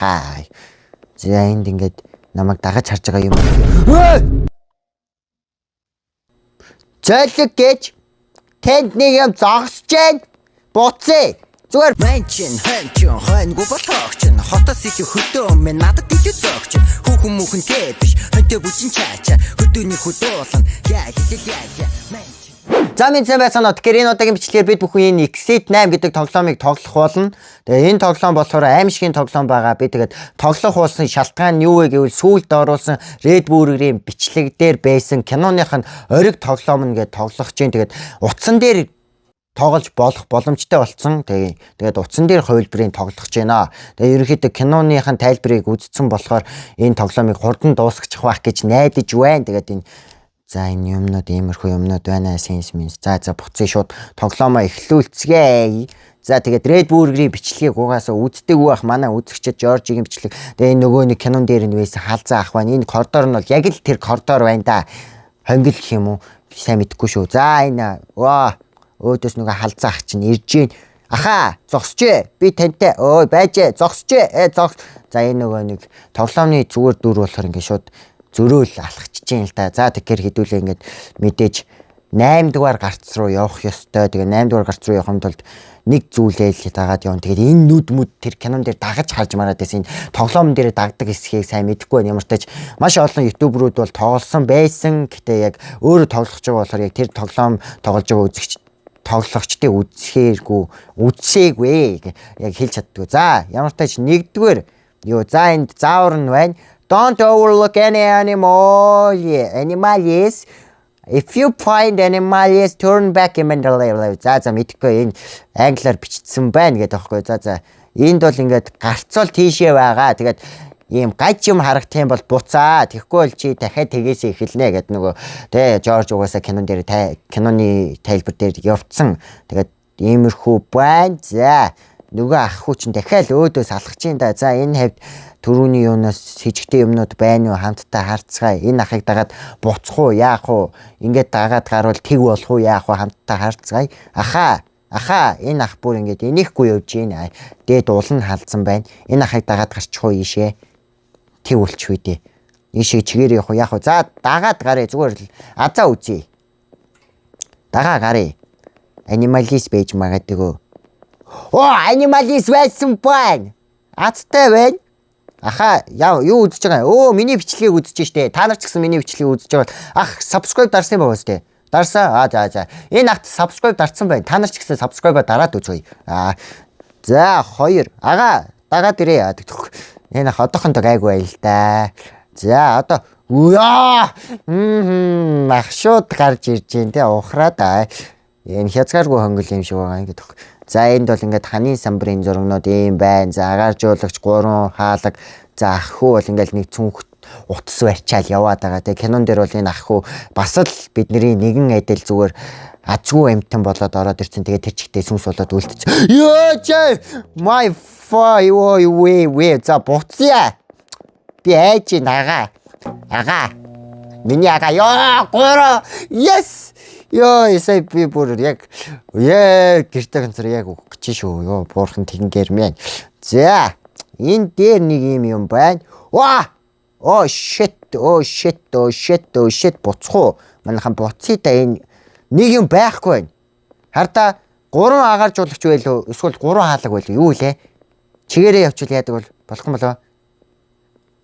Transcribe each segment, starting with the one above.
Гай. За энд ингээд намайг дагаж харж байгаа юм. Зөөлөг гэж тэнд нэг юм зогсож байна. Буцъя. Зүгээр Мэнчин хэнчин хэнгүй ботогч хотос их хөдөө мэн надад гэж зогч хүүхэн мөхөн гэвч хэнтэй бүжин чаача хөдөөний хөдөөлөн яа мэнчин. За минь сайн байцгаана. Тэгэхээр энэ удаагийн бичлэгээр бид бүхэн энэ Exit 8 гэдэг тоглоомыг тоглох болно. Тэгээ энэ тоглоом болохоор аимшигын тоглоом байгаа. Би тэгээд тоглох уулсан шалтгаан нь юу вэ гэвэл сүүлд оруулсан Red Burger-ийн бичлэг дээр байсан киноных нь ориг тоглоом нь гэж тоглох чинь тэгээд утсан дээр тоглож болох боломжтой болсон. Тэгээд утсан дээр хувилбарыг тоглох гэж байна. Тэгээд ерөнхийдөө киноныхын тайлбарыг үзсэн болохоор энэ тоглоомыг хурдан дуусгачих байх гэж найдаж байна. Тэгээд энэ энэ юмнууд иймэрхүү юмнууд байна. Сенс минь. За буцъя шууд тоглоомоо эхлүүлцгээе. За тэгээд Red Burger-ийн бичлэгийг угаасаа үздэг байх манай үзэгчид Жоржигийн бичлэг. Тэгээд нөгөө нэг кинон дээр нь байсан халзаа ах байна. Энэ коридор нь бол яг л тэр коридор байна да. Хонгил гэх юм уу? Сайн мэдэхгүй шүү. За энэ өөдөөс нөгөө халзаа ах чинь ирж гин. Аха, зогсчээ. Би тантай. Ой, байжээ. Зогсчээ. Зогс. За энэ нөгөө нэг тоглоомны зүгээр дүр болохоор ингээд шууд зөрөөл алхчихж юм л да. За тэгэхээр хэдүүлээ ингээд мэдээж 8 дугаар гарц руу явах ёстой. Тэгээ 8 дугаар гарц руу явахын тулд нэг зүйлээ л дагаад явна. Тэгээд энэ нүд мүд тэр кинон дээр дагаж харж мараад байсан. Энэ тоглоом дээр дагдаг хэсгийг сайн мэдэхгүй байна. Ямар ч тач маш олон ютуберүүд бол тоглосон байсан. Гэтэ яг өөрөө тоглох гэж байгаа болохоор яг тэр тоглоом тоглож байгаа тоглогчдыг үзсээгүй яг хэлж чаддгүй. За ямар ч тач нэгдүгээр юу за энд заавар нь байна. Don't overlook any animals. If you find animals, turn back immediately. За мэдхгүй энэ англиар бичсэн байна гэдэг аахгүй. За энд бол ингээд гарцвал тийшээ байгаа. Тэгээд ийм гаж юм харагдах юм бол буцаа. Тэгэхгүй бол чи дахиад тгээс эхэлнэ гэдэг нөгөө Жорж угаасаа киноны тайлбар дээр явцсан. Тэгээд иймэрхүү байна. За нөгөө ах хүү чин дахиад өөдөөс алхах чинь да. За энэ хавьд түрүүний юунаас сэжигтэй юмнууд байна уу хамтдаа харцгаая. Энэ ахыг дагаад буцах уу яах уу? Ингээд дагаад гарвал тэг болох уу яах уу хамтдаа харцгаая. Аха энэ ах бүр ингээд энийхгүй явж гин. Дээд уул нь халдсан байна. Энэ ахыг дагаад гарчих уу ийшээ. Тэг болчих үү дээ. Ийшээ чигээр явах уу яах уу? За дагаад гарыг зүгээр л азаа үзье. Дагаа гарыг. Animalist байж магадгүй. Animalist байсан байна. Азтай байна. Аха юу үзэж байгаа? Миний бичлэгийг үзэж штэ. Та нар ч гэсэн миний бичлэгийг үзэж байгаа. Ах subscribe дарсан байгаа штэ. Дарсан. За. Энэ ахт subscribe дарсан байна. Та нар ч гэсэн subscribe-а дараад үзье. За 2. Ага дагаад ирээ. Энэ ах одоохондоо гайгүй байл та. За одоо ах шууд гарч ирж дээ тэ ухраад энэ хязгааргүй хонгол юм шиг байгаа гэдэг. За энд бол ингээд ханийн самбарын зургнууд ийм байна. За агааржуулагч 3 хаалга. За ах хүү бол ингээд нэг цүнх утас барьчаал яваад байгаа. Тэгээ кинон дээр бол энэ ах хүү бас л бидний нэгэн адил зүгээр азгүй амтан болоод ороод ирсэн. Тэгээ тэр чигтээ сүнс болоод үлдсэн. My fire way. За буцъя. Би айж нагаа. Миний ага гуро. Yes. Эсэй би бүр яг гэртээ ганцаар яг өгөх гэж шүү. Буурхан тэгингээр мэн. За энэ дээр нэг юм байна. Shit буцах уу? Манайхан буцъя да энэ нэг юм байхгүй байна. Хараа 3 агааржуулагч байлоо. Эсвэл 3 хаалга байлоо. Юу лээ? Чигээрээ явуул яадаг бол болох юм болоо.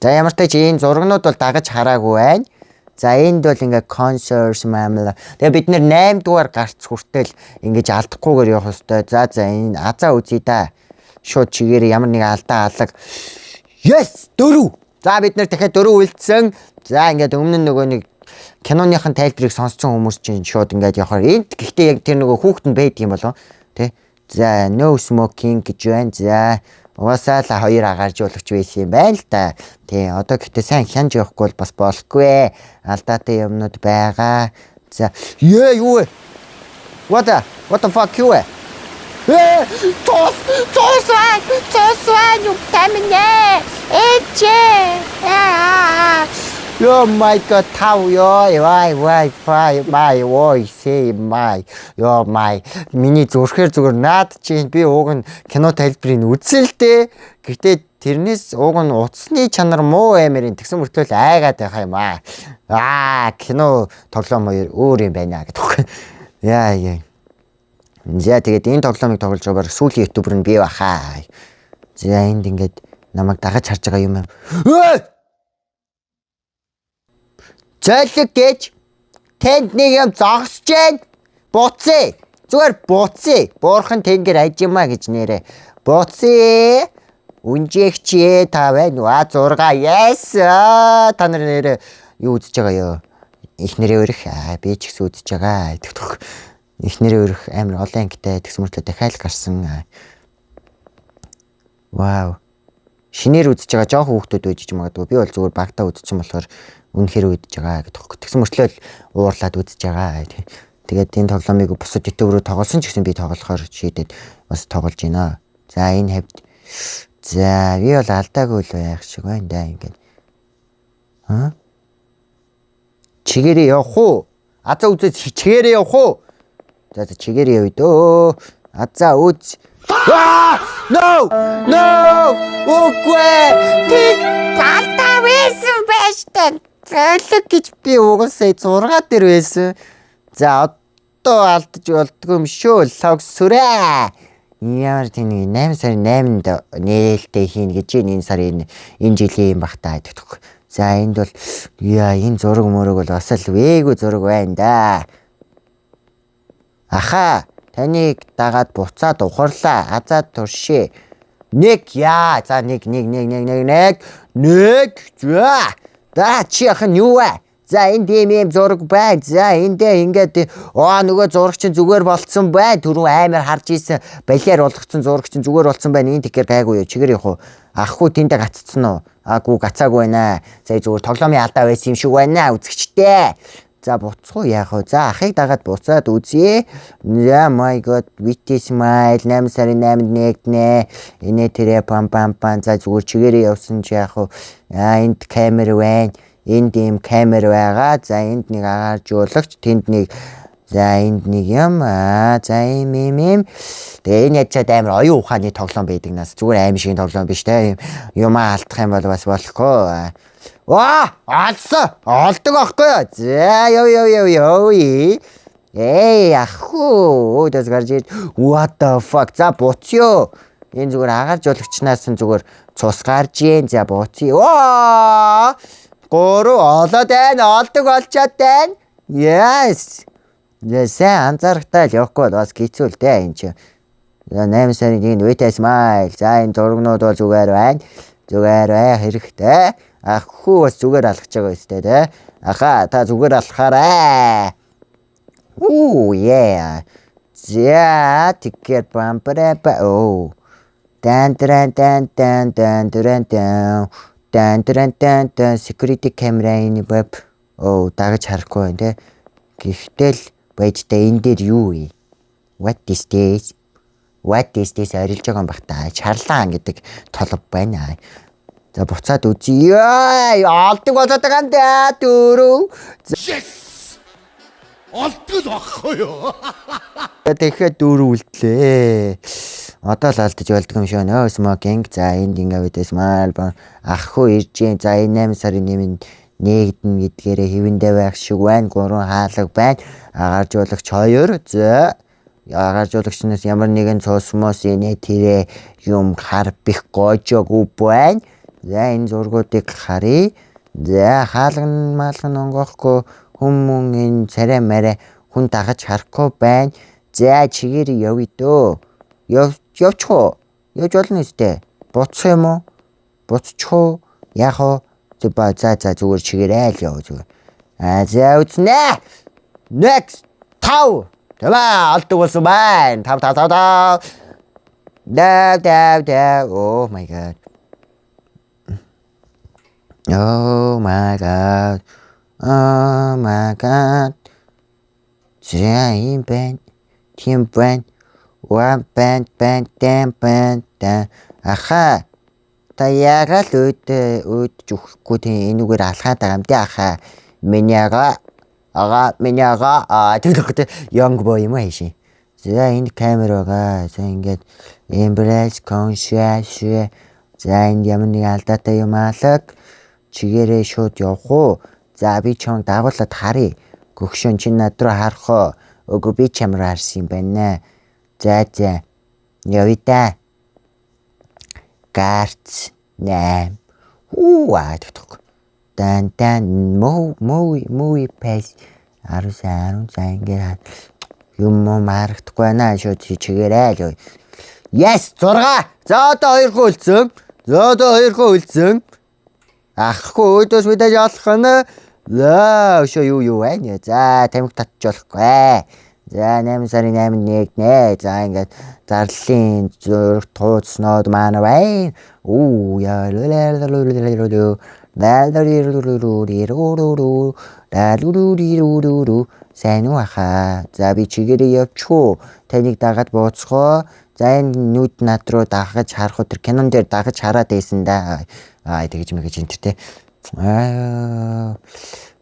За ямар ч тач энэ зургнууд бол дагаж хараагүй байна. За энд бол ингээ concerts маамла. Тэгээ бид нэр 8 дугаар гарц хүртэл ингэж алдахгүйгээр явах ёстой. За энэ азаа үзье да. Шууд чигээр ямар нэг алдаа алга. Yes 4. За бид нэр дахиад 4 үлдсэн. За ингээд өмнө нь нөгөө нэг киноныхын тайлбарыг сонссон хүмүүс чинь шууд ингээд явахаар энд гэхдээ яг тэр нөгөө хүүхэд нь байдаг юм болов тий. За no smoking гэж байна. За угаасаа л 2 агааржуулагч байсан юм байна л да. Тий одоо гэхдээ сайн хянж явахгүй бол бас болохгүй. Алдаатай юмнууд байгаа. За юу вэ? What the fuck you? Тосван юу таминэ. Oh my god, тав Wi-Fi my voice my миний зүрхээр зүгээр наад чинь би ууг нь кино тайлбарыг үзсэн л дээ. Гэхдээ тэрнээс уг нь утасны чанар муу амирын тэгсэн мөртлөө айгаад байх юм аа. Кино тоглоом өөр юм байна гэдэг. Яа. За тэгээд энэ тоглоомыг тоглож байгаа сүүлийн ютубер нь би бахаа. За энд ингээд намайг дагаж харж байгаа юм. Зайлэг гэж тэнд нэг юм зогсож байна. Буцъя. Зүгээр буцъя. Буурхан тэнгэр ажимаа гэж нэрээ. Буцъя. Үнжигч та байна уу? 6. Yes. Та нар нэрээ юу үзэж байгаа юу? Их нэрээ өрөх. Би ч гэсэн үзэж байгаа. Их нэрээ өрөх амар олон ангитай тэгс мөртлөө дахиад гарсан. Вау. Шинээр үзэж байгаа жоохон хүүхдүүд байж магадгүй. Би бол зүгээр багтаа үзчихсэн болохоор үнэхээр үдэж байгаа гэдэг. Тэгсэн мөртлөө уурлаад үзэж байгаа. Тэгээд энэ тоглоомыг бусад ютуберөө тоглосон ч гэсэн би тоглохоор шийдээд бас тоглож байна. За энэ хавьд. За би бол алдаагүй л байх шиг байна да ингээд. Чигээрээ явах уу? Азаа үзээд чигээрээ явах уу? За чигээрээ явъя дөө. Азаа үз. No! Үгүй! Тэг алдаа байсан байж таа. Зайлэг гэж би угсаа 6 дээр байсан. За одоо алдаж болдгүй юм шүү. Лог сүрээ. Ямар тийм 8 сарын 8-нд нээлттэй хийн гэж энэ сарын энэ жилийн юм бахтаа гэдэг. За энд бол энэ зураг мөрөг бол бас л вээгүй зураг байна да. Аха, таныг дагаад буцаад ухарлаа. Азаад туршээ. Нэг. За нэг. За чи яхан юу вэ? За энд ийм зураг байна. За эндээ ингээд нөгөө зураг чинь зүгээр болцсон байна. Түрүү амар харж ийсэн балиар болгоцсон зураг чинь зүгээр болцсон байна. Энд тэгэхээр гайгүй юу? Чигээр явах уу? Ахгүй тэндээ гаццсан уу? Гүү гацаагүй байна. Сая зүгээр тоглоомын алдаа байсан юм шиг байна. Үзэгчтэй. За буцах уу яах вэ? За ахыг дагаад буцаад үзье. Yeah my god, witty smile 8 сарын 8-нд нэгтнэ. Инээ тэрэ пам. За зүгээр чигээрээ явсан ч яах вэ? Энд камер байна. Энд ийм камер байгаа. За энд нэг агааржуулагч, тэнд нэг. За энд нэг юм. За ийм. Тэгээ энэ ячаад амар оюун ухааны тоглоом байдаг нас. Зүгээр аим шиг тоглоом биш те. Юм алдах юм бол бас болохгүй. Олдог аахгүй юу? За яв. Ахуу. Дэс гарч. What the fuck? За буцъё. Энэ зүгээр агааржуулагчнаас нь зүгээр цус гарч ийн. За буцъё. 3 олоод байна. Олдог болчоод байна. Yes. Сайн анзаарахтай л явахгүй бол бас хэцүү л дээ энэ чинь. За 8 сарын 1-нд wait smile. За энэ зургнууд бол зүгээр байна. Зүгээр байх хэрэгтэй. Ахуу бас зүгээр алхаж байгаа өстэй те. Аха та зүгээр алхаарай. Yeah. За тэгэхээр бампарапа. Дан security camera ini web. Дагаж харахгүй байна те. Гэхдээ л байжтай энэ дээр юу вэ? What is this? Арилж байгаа юм бах та. Чарлаан гэдэг толб байна. За буцаад үзье. Олдог болоод байгаа юм да. 4. Yes! Олдог байхгүй юу? Тэгэхээр 4 үлдлээ. Одоо л алдаж болдго юм шүү. No smoking. За энд ингээд small ахгүй ирж гин. За энэ 8 сарын 1-нд нэгдэн гэдгээрээ хэвэндээ байх шиг байна. 3 хаалга байна. Агааржуулагч 2. За агааржуулагчнаас ямар нэгэн цуусмос инээ тэрэ юм харбих гоожоогүй байна. За энэ зургуудыг харъя. За хаалган онгоохгүй хүмүүн энэ царай марай хүн дагаж харахгүй байна. За чигээр явъя дөө. Явчих уу? Явж болно үстэй. Буцах юм уу? Буцчих уу? Яах вэ? За зүгээр чигээрээ л яв зүгээр. За үзнэ. Next 5. Тэвээ алдаг болсон байна. 5. Дав. Oh my god. Oh my god. За юм байна. Тийм байна. One band. Аха. Та яагаад өөдөж өгөхгүй тийм энүүгээр алхаад байгаа юм тий аха. Миний ага тэгвэл young boy юм ааши. За энэ камер байгаа. За ингээд embrace conscious. За энд ямар нэг алдаатай юм алаг. Чигээрээ шууд явах уу? За би чон дагуулад харъя. Гөгшөн чи над руу харах уу? Үгүй би чамруу харсан юм байна. За. Явъя да. Гарц 8. Тэгтэг. Дан муу пэс 10 ингээд юм марагдахгүй байна. Шууд чигээрээ л. Yes 6. За одоо 2 хөлцөн. Ахгүй өөдөөс мэдээж олох нь. За юу байна. За тамхи татчихвахгүй. За 8 сарын 8-нд нэ. За ингээд зарлалын зураг тууцнууд маань байна. Сайн уу хаа. За би чигээрээ явчихуу. Таныг дагаад бууцхоо. За энэ нүд над руу дагаж харах уу тэр кинон дээр дагаж хараад байсан да. Тэгэж мэгэж энэ тэ.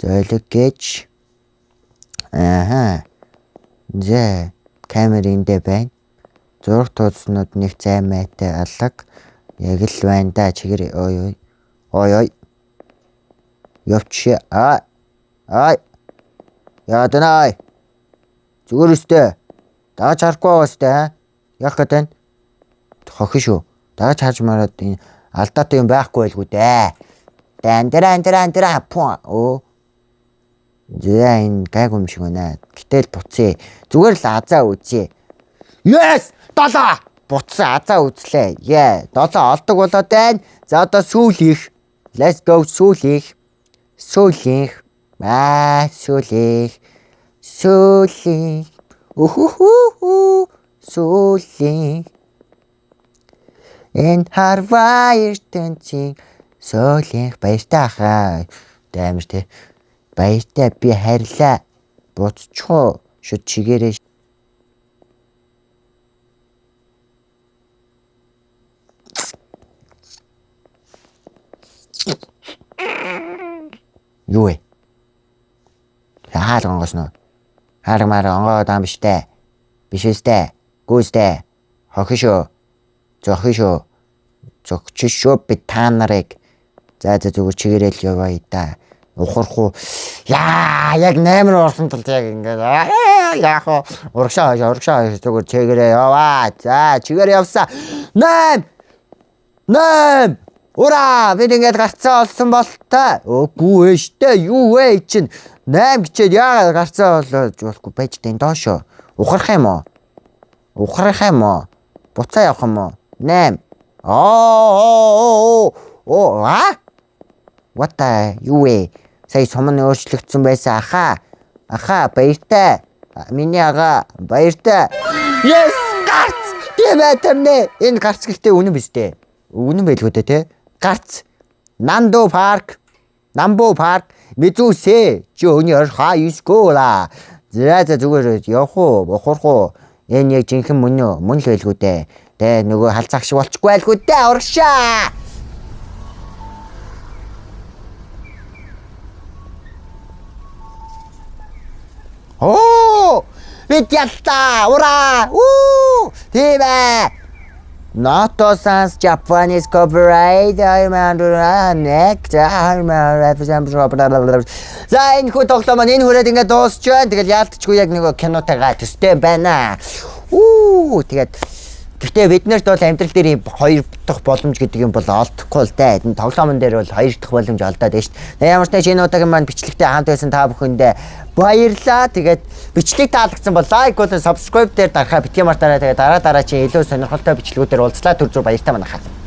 Зөөлөг гэж. За камер эндэ байна. Зураг тууцнууд нэг займаатай алаг. Яг л байна да чигээр ой. Явчих. Яаданай. Зүгээр өстэй. Дагаж харахгүй байгаа өстэй. Яг гэдэг. Хохин шүү. Дагаж харж мараад энэ алдаатай юм байхгүй байлгүй дээ. Андра поо. За энэ гайг юм шиг байна. Гэтэл буцъя. Зүгээр л азаа үзье. Yes! 7. Буцсан азаа үзлээ. 7 олдог болоод байна. За одоо сүүлих. Let's go сүүлих. Сүүлих. Энэ харваа ертөнцийн сүүлих баяртай хаа. Даймар те. Баяртай би харьлаа. Буцчихоо. Шүд чигээрээ. Юу вэ? Хаалга онгосноо. Хаалгамаар онгоо даам биштэй. Биш үстэй. Гүйстэй. Хохин шүү. Зохин шүү. Зогч шүү би та нарыг. За зүгээр чигээрэл яваа да. Ухрахгүй. Яг 8 орсон тал яг ингээд яах вэ? Урагшаа зүгээр чигээрээ яваа. За чигээрээ явсаа. 8. Ура! Би ингээд гарцаа олсон болтой. Үгүй ээ штэ. Юу вэ чинь? 8 гिचээд яагаад гарцаа олж болохгүй байж тань доошоо. Ухрах юм уу? Буцаа явах юм уу? 8. What the юу вэ? Сая сумны өөрчлөгдсөн байсан аха баяртай. Миний ага баяртай. Yes! Гарц! Тэмээ. Энэ гарц гэхдээ үнэн биз дээ. Үнэн байлгүй дээ те. Гарц. Намбо парк. Мэдүүсээ. Чи өний хаа юускоола. За зүгээр явах уу? Бохорх уу? Энэ яг жинхэнэ мөн үү? Мөн л байлгүй дээ. Тэ нөгөө халзах шиг болчихгүй байлгүй дээ. Урагшаа. Бид ялта. Ура! Тэмээ. Not sans Japanese copyright. За энэ хүү тоглоом маань энэ хүрээд ингээд дуусч байна. Тэгэл яалтчгүй яг нэг кинотойгаа төстэй байна. Тэгээд гэхдээ бид нарт бол амьдрал дээр 2 дахь боломж гэдэг юм бол олдохгүй л дээ. Энэ тоглоомн дээр бол 2 дахь боломж олдоод байна шүү дээ. Ямар ч тач энэ удаагийн маань бичлэгтэй хамт байсан та бүхэндээ баярлалаа. Тэгээд бичлэг таалагдсан бол лайк болон subscribe дээр дарахаа битгий мартаарай. Тэгээд дараа чи илүү сонирхолтой бичлэгүүдээр уулзлаа. Түр зүр баяртай манайхаа.